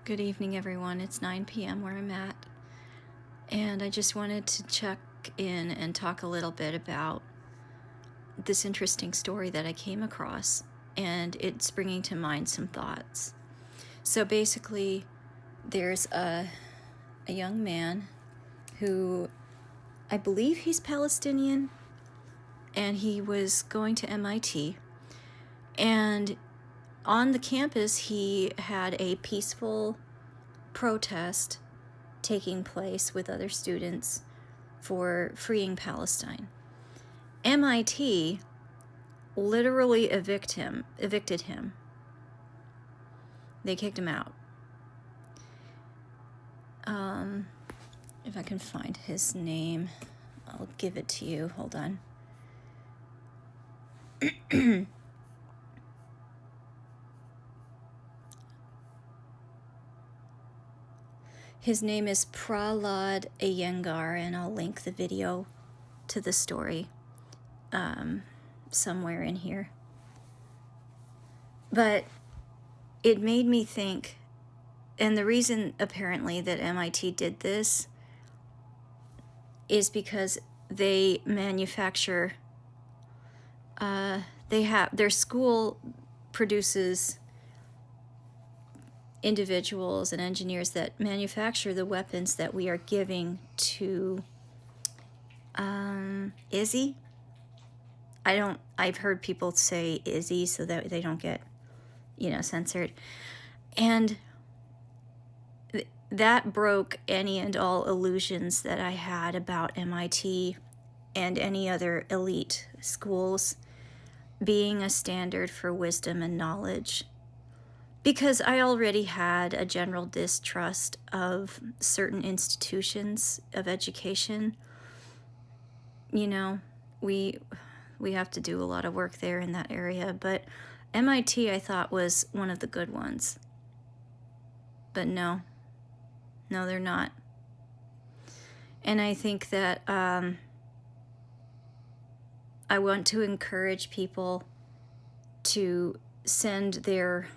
Good evening, everyone. It's 9 p.m. where I'm at, and I just wanted to check in and talk a little bit about this interesting story that I came across, and it's bringing to mind some thoughts. So basically, there's a young man who, I believe he's Palestinian, and he was going to MIT, and on the campus he had a peaceful protest taking place with other students for freeing Palestine. MIT literally evicted him. They kicked him out. If I can find his name, I'll give it to you. Hold on. His name is Prahlad Iyengar, and I'll link the video to the story somewhere in here. But it made me think, and the reason apparently that MIT did this is because they manufacture, their school produces individuals and engineers that manufacture the weapons that we are giving to Izzy. I've heard people say Izzy so that they don't get, censored. And that broke any and all illusions that I had about MIT and any other elite schools being a standard for wisdom and knowledge. Because I already had a general distrust of certain institutions of education. We have to do a lot of work there in that area, but MIT I thought was one of the good ones. But no, they're not. And I think that I want to encourage people to send their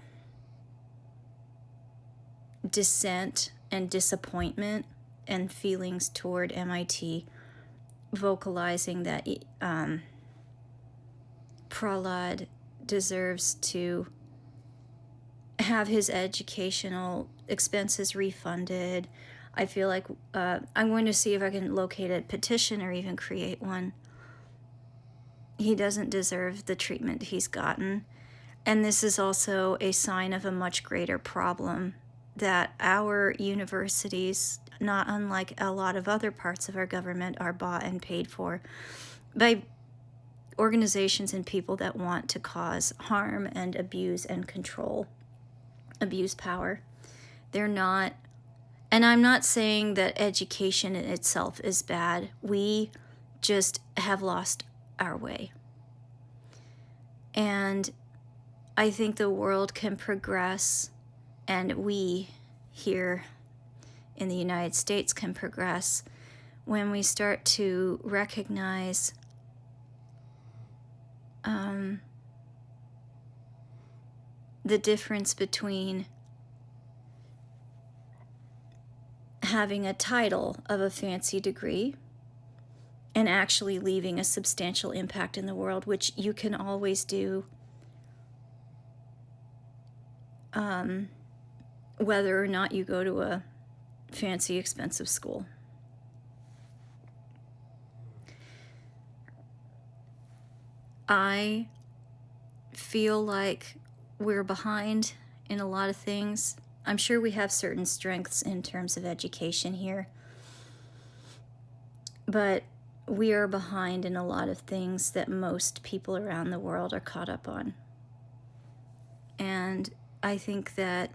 dissent and disappointment and feelings toward MIT, vocalizing that Prahlad deserves to have his educational expenses refunded. I feel like I'm going to see if I can locate a petition or even create one. He doesn't deserve the treatment he's gotten. And this is also a sign of a much greater problem, that our universities, not unlike a lot of other parts of our government, are bought and paid for by organizations and people that want to cause harm and abuse and abuse power. They're not, and I'm not saying that education in itself is bad. We just have lost our way. And I think the world can progress, and we here in the United States can progress when we start to recognize the difference between having a title of a fancy degree and actually leaving a substantial impact in the world, which you can always do, whether or not you go to a fancy, expensive school. I feel like we're behind in a lot of things. I'm sure we have certain strengths in terms of education here, but we are behind in a lot of things that most people around the world are caught up on. And I think that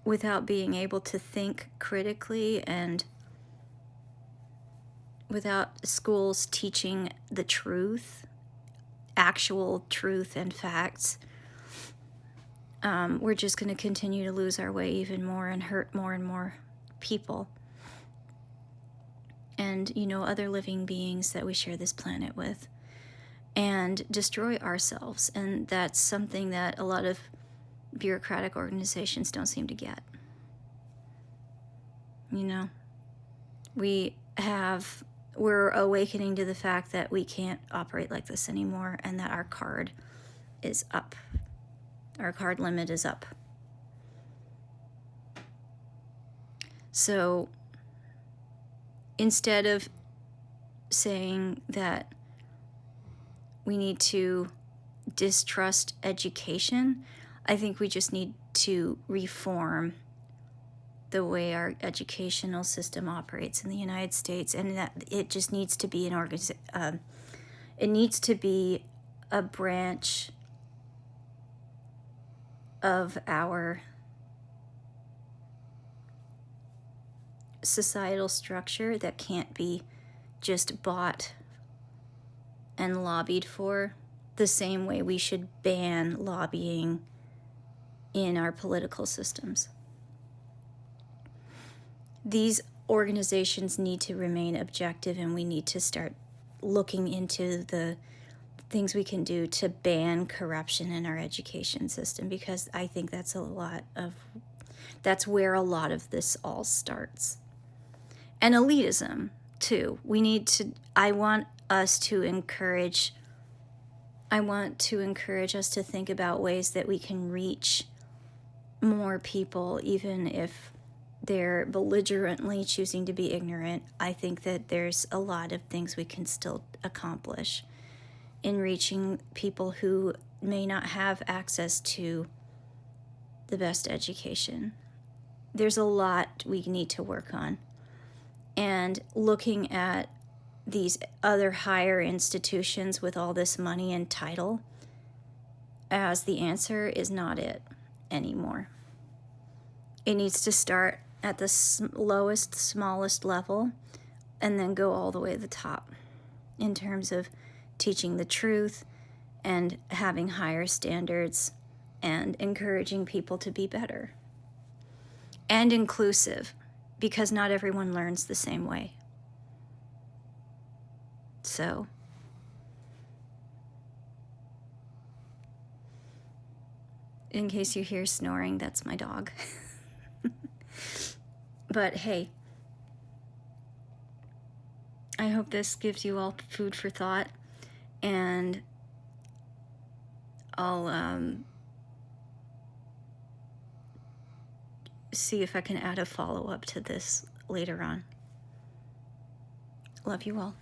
without being able to think critically and without schools teaching the truth, actual truth and facts, we're just going to continue to lose our way even more and hurt more and more people and, other living beings that we share this planet with, and destroy ourselves. And that's something that a lot of bureaucratic organizations don't seem to get. You know, we're awakening to the fact that we can't operate like this anymore, and that our card is up. Our card limit is up. So instead of saying that we need to distrust education, I think we just need to reform the way our educational system operates in the United States, and that it just needs to be it needs to be a branch of our societal structure that can't be just bought and lobbied for, the same way we should ban lobbying in our political systems. These organizations need to remain objective, and we need to start looking into the things we can do to ban corruption in our education system, because I think that's where a lot of this all starts. And elitism too. I want to encourage us to think about ways that we can reach more people, even if they're belligerently choosing to be ignorant. I think that there's a lot of things we can still accomplish in reaching people who may not have access to the best education. There's a lot we need to work on. And looking at these other higher institutions with all this money and title as the answer is not it anymore. It needs to start at the lowest, smallest level, and then go all the way to the top in terms of teaching the truth and having higher standards and encouraging people to be better. And inclusive, because not everyone learns the same way. So, in case you hear snoring, that's my dog. But hey, I hope this gives you all food for thought, and I'll see if I can add a follow-up to this later on. Love you all.